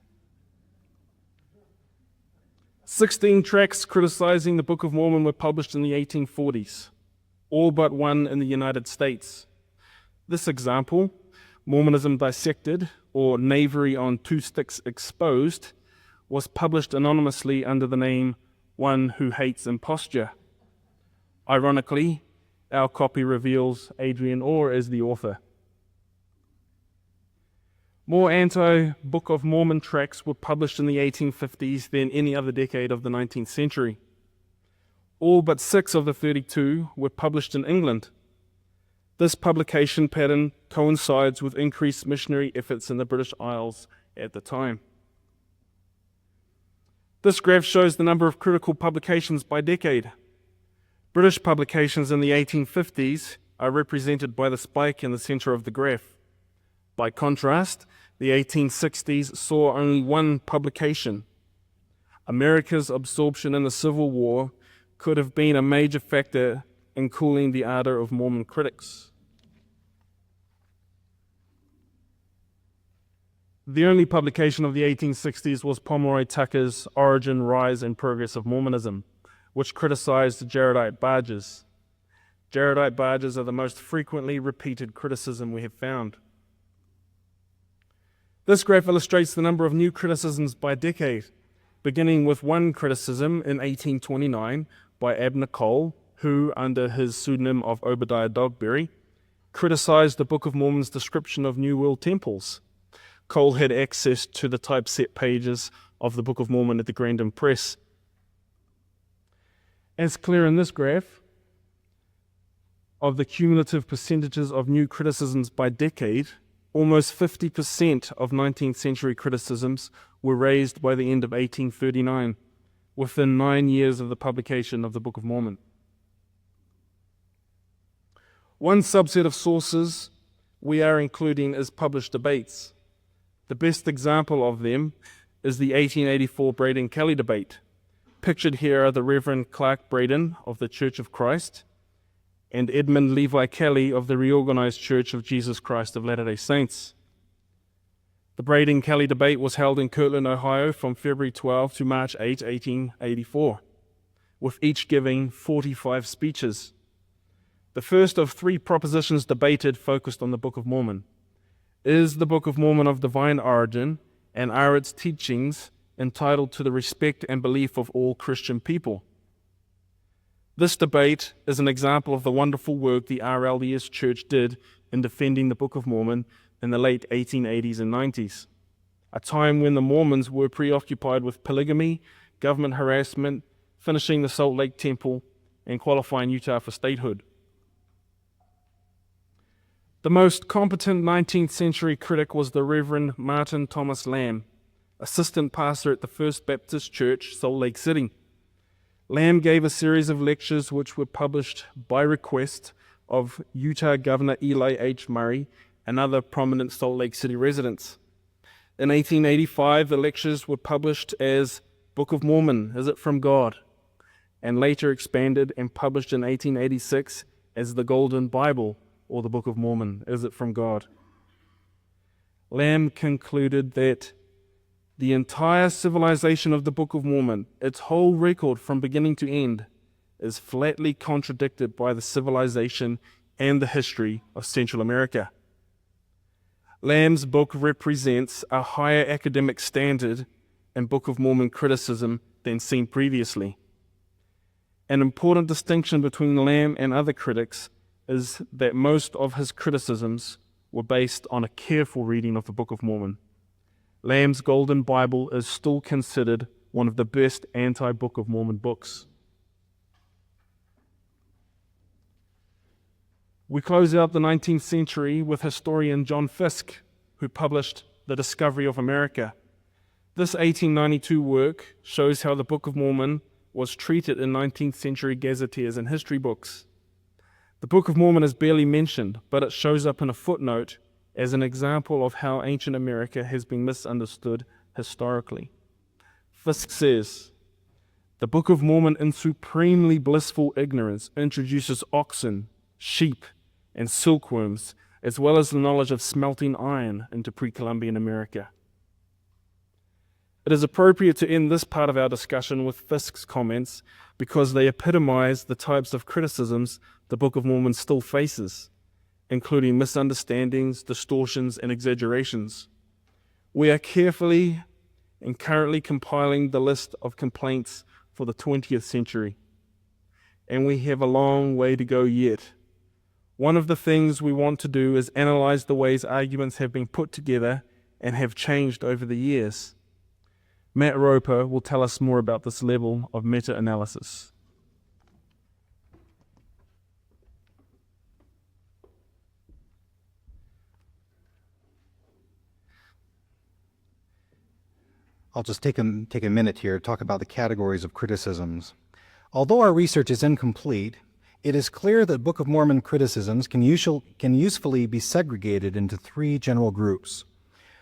16 tracts criticizing the Book of Mormon were published in the 1840s, all but one in the United States. This example, Mormonism Dissected, or Knavery on Two Sticks Exposed, was published anonymously under the name One Who Hates Imposture. Ironically, our copy reveals Adrian Orr as the author. More anti-Book of Mormon tracts were published in the 1850s than any other decade of the 19th century. All but 6 of the 32 were published in England. This publication pattern coincides with increased missionary efforts in the British Isles at the time. This graph shows the number of critical publications by decade. British publications in the 1850s are represented by the spike in the center of the graph. By contrast, the 1860s saw only one publication. America's absorption in the Civil War could have been a major factor in cooling the ardor of Mormon critics. The only publication of the 1860s was Pomeroy Tucker's Origin, Rise, and Progress of Mormonism, which criticized Jaredite barges. Jaredite barges are the most frequently repeated criticism we have found. This graph illustrates the number of new criticisms by decade, beginning with one criticism in 1829 by Abner Cole, who, under his pseudonym of Obadiah Dogberry, criticized the Book of Mormon's description of New World temples. Cole had access to the typeset pages of the Book of Mormon at the Grandin Press. As clear in this graph, of the cumulative percentages of new criticisms by decade, almost 50% of 19th century criticisms were raised by the end of 1839, within 9 years of the publication of the Book of Mormon. One subset of sources we are including is published debates. The best example of them is the 1884 Braden-Kelly debate. Pictured here are the Reverend Clark Braden of the Church of Christ and Edmund Levi Kelly of the Reorganized Church of Jesus Christ of Latter-day Saints. The Braden-Kelly debate was held in Kirtland, Ohio from February 12 to March 8, 1884, with each giving 45 speeches. The first of 3 propositions debated focused on the Book of Mormon. Is the Book of Mormon of divine origin, and are its teachings entitled to the respect and belief of all Christian people? This debate is an example of the wonderful work the RLDS Church did in defending the Book of Mormon in the late 1880s and 90s, a time when the Mormons were preoccupied with polygamy, government harassment, finishing the Salt Lake Temple, and qualifying Utah for statehood. The most competent 19th century critic was the Reverend Martin Thomas Lamb, assistant pastor at the First Baptist Church, Salt Lake City. Lamb gave a series of lectures which were published by request of Utah Governor Eli H. Murray and other prominent Salt Lake City residents. In 1885, the lectures were published as Book of Mormon, Is It From God? And later expanded and published in 1886 as the Golden Bible, or the Book of Mormon, Is It From God? Lamb concluded that the entire civilization of the Book of Mormon, its whole record from beginning to end, is flatly contradicted by the civilization and the history of Central America. Lamb's book represents a higher academic standard in Book of Mormon criticism than seen previously. An important distinction between Lamb and other critics is that most of his criticisms were based on a careful reading of the Book of Mormon. Lamb's Golden Bible is still considered one of the best anti-Book of Mormon books. We close out the 19th century with historian John Fiske, who published The Discovery of America. This 1892 work shows how the Book of Mormon was treated in 19th century gazetteers and history books. The Book of Mormon is barely mentioned, but it shows up in a footnote as an example of how ancient America has been misunderstood historically. Fiske says, "The Book of Mormon in supremely blissful ignorance introduces oxen, sheep, and silkworms, as well as the knowledge of smelting iron into pre-Columbian America." It is appropriate to end this part of our discussion with Fiske's comments because they epitomize the types of criticisms the Book of Mormon still faces, including misunderstandings, distortions, and exaggerations. We are carefully and currently compiling the list of complaints for the 20th century, and we have a long way to go yet. One of the things we want to do is analyze the ways arguments have been put together and have changed over the years. Matt Roper will tell us more about this level of meta-analysis. I'll just take a minute here to talk about the categories of criticisms. Although our research is incomplete, it is clear that Book of Mormon criticisms can usefully be segregated into three general groups.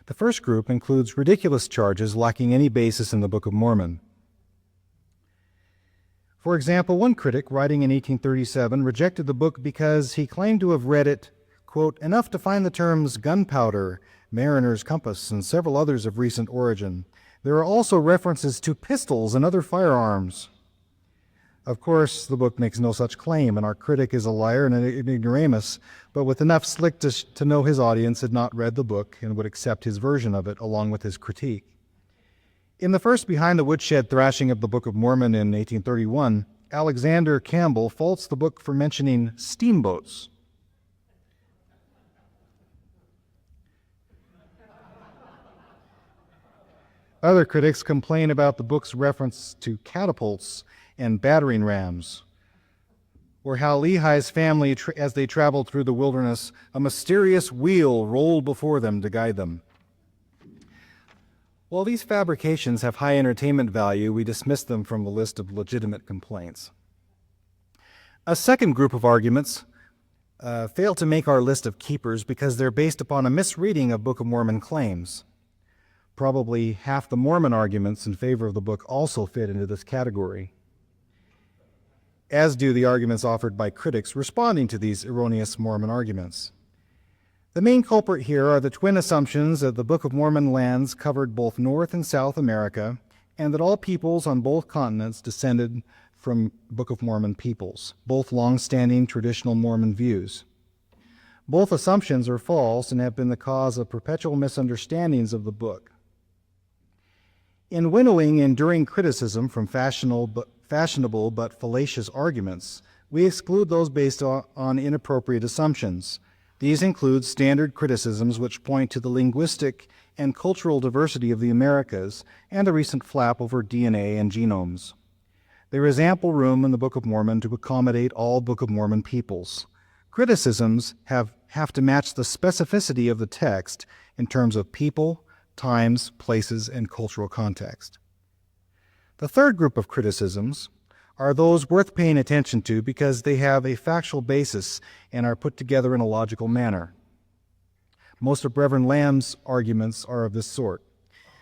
The first group includes ridiculous charges lacking any basis in the Book of Mormon. For example, one critic, writing in 1837, rejected the book because he claimed to have read it, quote, enough to find the terms gunpowder, mariner's compass, and several others of recent origin. There are also references to pistols and other firearms. Of course, the book makes no such claim, and our critic is a liar and an ignoramus, but with enough slick to know his audience had not read the book and would accept his version of it along with his critique. In the first Behind the Woodshed thrashing of the Book of Mormon in 1831, Alexander Campbell faults the book for mentioning steamboats. Other critics complain about the book's reference to catapults and battering rams, or how Lehi's family, as they traveled through the wilderness, a mysterious wheel rolled before them to guide them. While these fabrications have high entertainment value, we dismiss them from the list of legitimate complaints. A second group of arguments fail to make our list of keepers because they're based upon a misreading of Book of Mormon claims. Probably half the Mormon arguments in favor of the book also fit into this category, as do the arguments offered by critics responding to these erroneous Mormon arguments. The main culprit here are the twin assumptions that the Book of Mormon lands covered both North and South America, and that all peoples on both continents descended from Book of Mormon peoples, both long-standing traditional Mormon views. Both assumptions are false and have been the cause of perpetual misunderstandings of the book. In winnowing enduring criticism from fashionable but fallacious arguments, we exclude those based on inappropriate assumptions. These include standard criticisms which point to the linguistic and cultural diversity of the Americas and a recent flap over DNA and genomes. There is ample room in the Book of Mormon to accommodate all Book of Mormon peoples. Criticisms have to match the specificity of the text in terms of people, times, places, and cultural context. The third group of criticisms are those worth paying attention to because they have a factual basis and are put together in a logical manner. Most of Reverend Lamb's arguments are of this sort.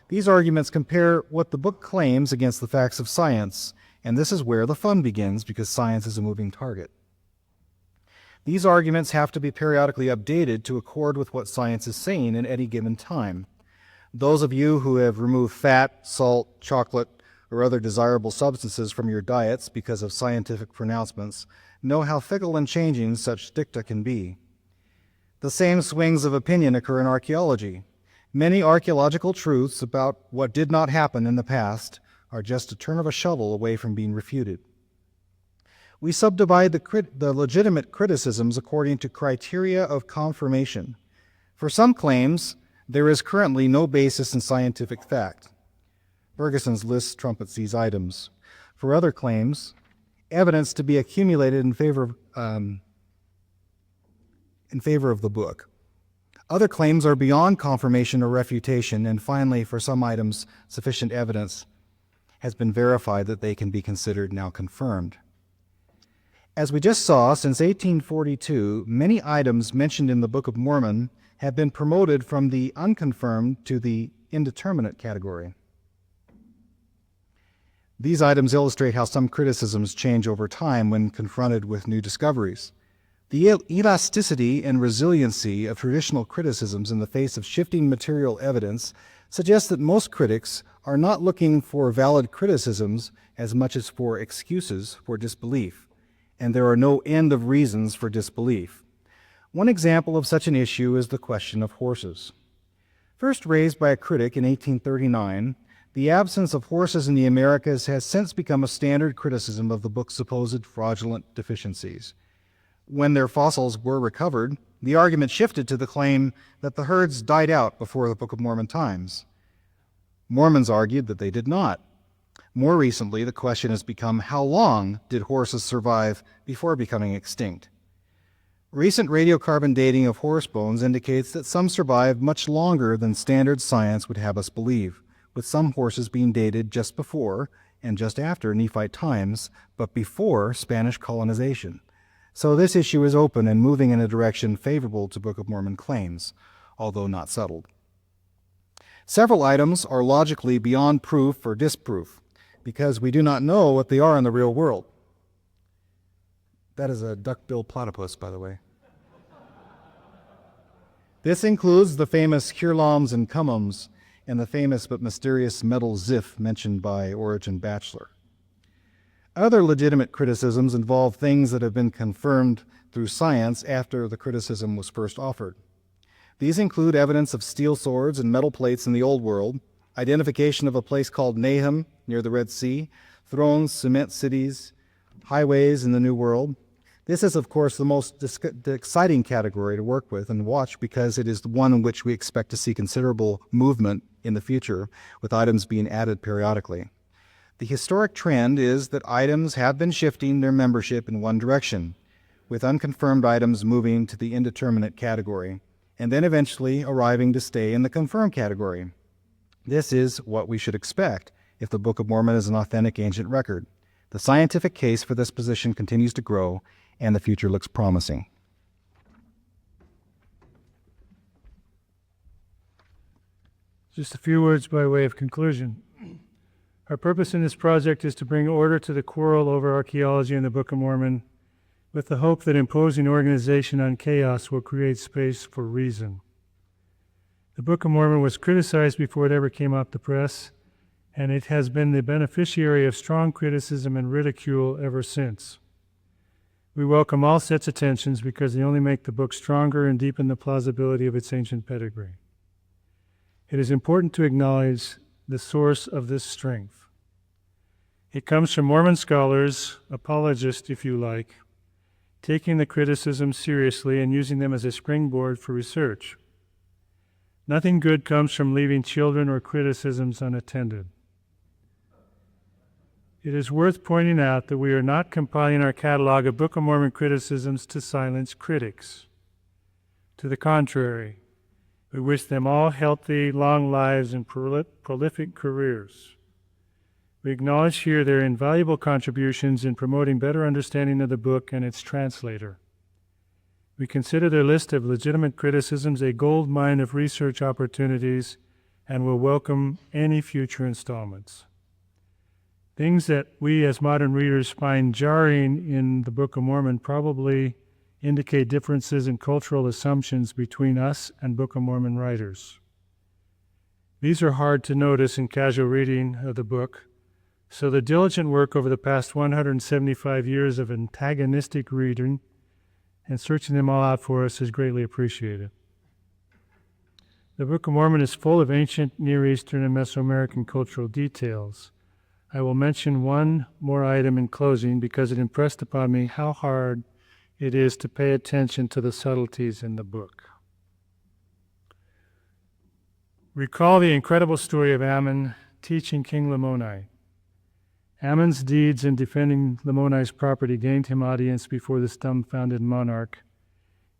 These arguments compare what the book claims against the facts of science, and this is where the fun begins because science is a moving target. These arguments have to be periodically updated to accord with what science is saying at any given time. Those of you who have removed fat, salt, chocolate, or other desirable substances from your diets because of scientific pronouncements know how fickle and changing such dicta can be. The same swings of opinion occur in archaeology. Many archaeological truths about what did not happen in the past are just a turn of a shovel away from being refuted. We subdivide the legitimate criticisms according to criteria of confirmation. For some claims, there is currently no basis in scientific fact. Ferguson's list trumpets these items. For other claims, evidence to be accumulated in favor of the book. Other claims are beyond confirmation or refutation, and finally, for some items, sufficient evidence has been verified that they can be considered now confirmed. As we just saw, since 1842, many items mentioned in the Book of Mormon have been promoted from the unconfirmed to the indeterminate category. These items illustrate how some criticisms change over time when confronted with new discoveries. The elasticity and resiliency of traditional criticisms in the face of shifting material evidence suggests that most critics are not looking for valid criticisms as much as for excuses for disbelief, and there are no end of reasons for disbelief. One example of such an issue is the question of horses. First raised by a critic in 1839, the absence of horses in the Americas has since become a standard criticism of the book's supposed fraudulent deficiencies. When their fossils were recovered, the argument shifted to the claim that the herds died out before the Book of Mormon times. Mormons argued that they did not. More recently, the question has become, how long did horses survive before becoming extinct? Recent radiocarbon dating of horse bones indicates that some survived much longer than standard science would have us believe, with some horses being dated just before and just after Nephite times, but before Spanish colonization. So this issue is open and moving in a direction favorable to Book of Mormon claims, although not settled. Several items are logically beyond proof or disproof, because we do not know what they are in the real world. That is a duck-billed platypus, by the way. This includes the famous Kirlams and Cummums and the famous but mysterious metal Ziph mentioned by Origen Bachelor. Other legitimate criticisms involve things that have been confirmed through science after the criticism was first offered. These include evidence of steel swords and metal plates in the Old World, identification of a place called Nahum near the Red Sea, thrones, cement cities, highways in the New World. This is, of course, the most exciting category to work with and watch because it is the one in which we expect to see considerable movement in the future, with items being added periodically. The historic trend is that items have been shifting their membership in one direction, with unconfirmed items moving to the indeterminate category, and then eventually arriving to stay in the confirmed category. This is what we should expect if the Book of Mormon is an authentic ancient record. The scientific case for this position continues to grow, and the future looks promising. Just a few words by way of conclusion. Our purpose in this project is to bring order to the quarrel over archaeology in the Book of Mormon, with the hope that imposing organization on chaos will create space for reason. The Book of Mormon was criticized before it ever came out the press, and it has been the beneficiary of strong criticism and ridicule ever since. We welcome all such attentions because they only make the book stronger and deepen the plausibility of its ancient pedigree. It is important to acknowledge the source of this strength. It comes from Mormon scholars, apologists if you like, taking the criticism seriously and using them as a springboard for research. Nothing good comes from leaving children or criticisms unattended. It is worth pointing out that we are not compiling our catalog of Book of Mormon criticisms to silence critics. To the contrary, we wish them all healthy, long lives and prolific careers. We acknowledge here their invaluable contributions in promoting better understanding of the book and its translator. We consider their list of legitimate criticisms a gold mine of research opportunities and will welcome any future installments. Things that we as modern readers find jarring in the Book of Mormon probably indicate differences in cultural assumptions between us and Book of Mormon writers. These are hard to notice in casual reading of the book, so the diligent work over the past 175 years of antagonistic reading and searching them all out for us is greatly appreciated. The Book of Mormon is full of ancient Near Eastern and Mesoamerican cultural details. I will mention one more item in closing because it impressed upon me how hard it is to pay attention to the subtleties in the book. Recall the incredible story of Ammon, teaching King Lamoni. Ammon's deeds in defending Lamoni's property gained him audience before this dumbfounded monarch,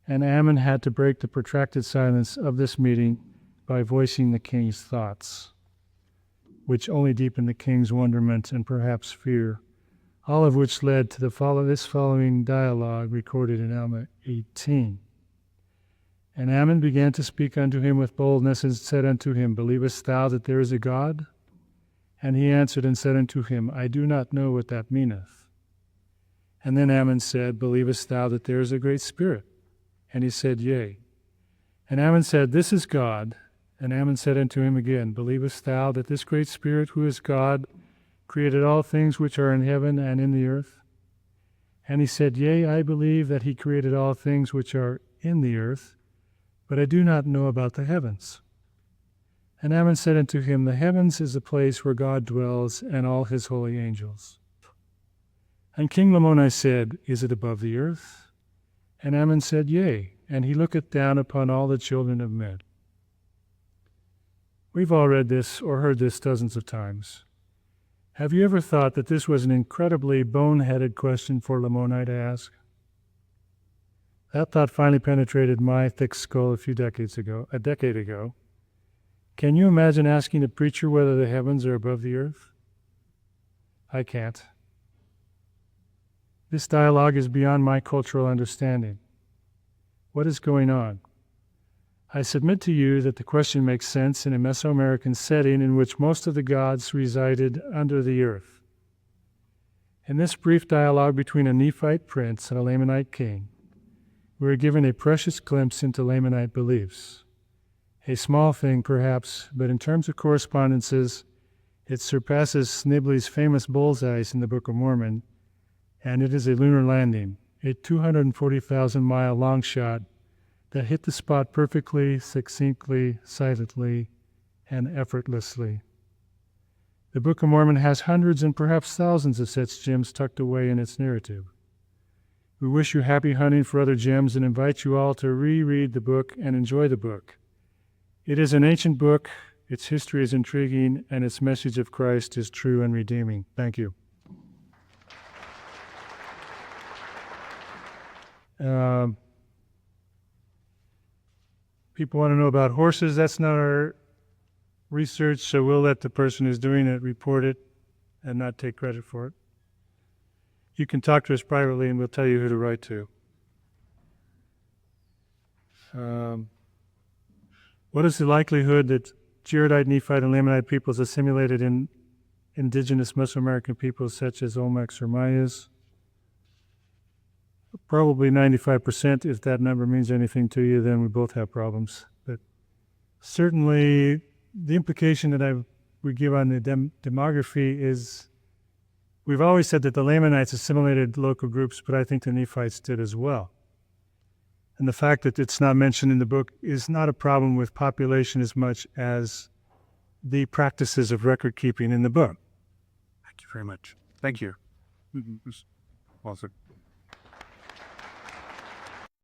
and Ammon had to break the protracted silence of this meeting by voicing the king's thoughts, which only deepened the king's wonderment and perhaps fear, all of which led to this following dialogue recorded in Alma 18. And Ammon began to speak unto him with boldness, and said unto him, Believest thou that there is a God? And he answered and said unto him, I do not know what that meaneth. And then Ammon said, Believest thou that there is a great spirit? And he said, Yea. And Ammon said, This is God. And Ammon said unto him again, Believest thou that this great spirit, who is God, created all things which are in heaven and in the earth? And he said, Yea, I believe that he created all things which are in the earth, but I do not know about the heavens. And Ammon said unto him, The heavens is the place where God dwells, and all his holy angels. And King Lamoni said, Is it above the earth? And Ammon said, Yea, and he looketh down upon all the children of men. We've all read this or heard this dozens of times. Have you ever thought that this was an incredibly boneheaded question for Lamoni to ask? That thought finally penetrated my thick skull a decade ago. Can you imagine asking a preacher whether the heavens are above the earth? I can't. This dialogue is beyond my cultural understanding. What is going on? I submit to you that the question makes sense in a Mesoamerican setting in which most of the gods resided under the earth. In this brief dialogue between a Nephite prince and a Lamanite king, we are given a precious glimpse into Lamanite beliefs. A small thing, perhaps, but in terms of correspondences, it surpasses Snibley's famous bullseyes in the Book of Mormon, and it is a lunar landing, a 240,000-mile long shot that hit the spot perfectly, succinctly, silently, and effortlessly. The Book of Mormon has hundreds and perhaps thousands of such gems tucked away in its narrative. We wish you happy hunting for other gems and invite you all to reread the book and enjoy the book. It is an ancient book, its history is intriguing, and its message of Christ is true and redeeming. Thank you. People want to know about horses. That's not our research, so we'll let the person who's doing it report it and not take credit for it. You can talk to us privately and we'll tell you who to write to. What is the likelihood that Jaredite, Nephite, and Lamanite peoples assimilated in indigenous Mesoamerican peoples such as Olmecs or Mayas? Probably 95%. If that number means anything to you, then we both have problems. But certainly the implication that we give on the demography is we've always said that the Lamanites assimilated local groups, but I think the Nephites did as well. And the fact that it's not mentioned in the book is not a problem with population as much as the practices of record keeping in the book. Thank you very much. Thank you. Well said.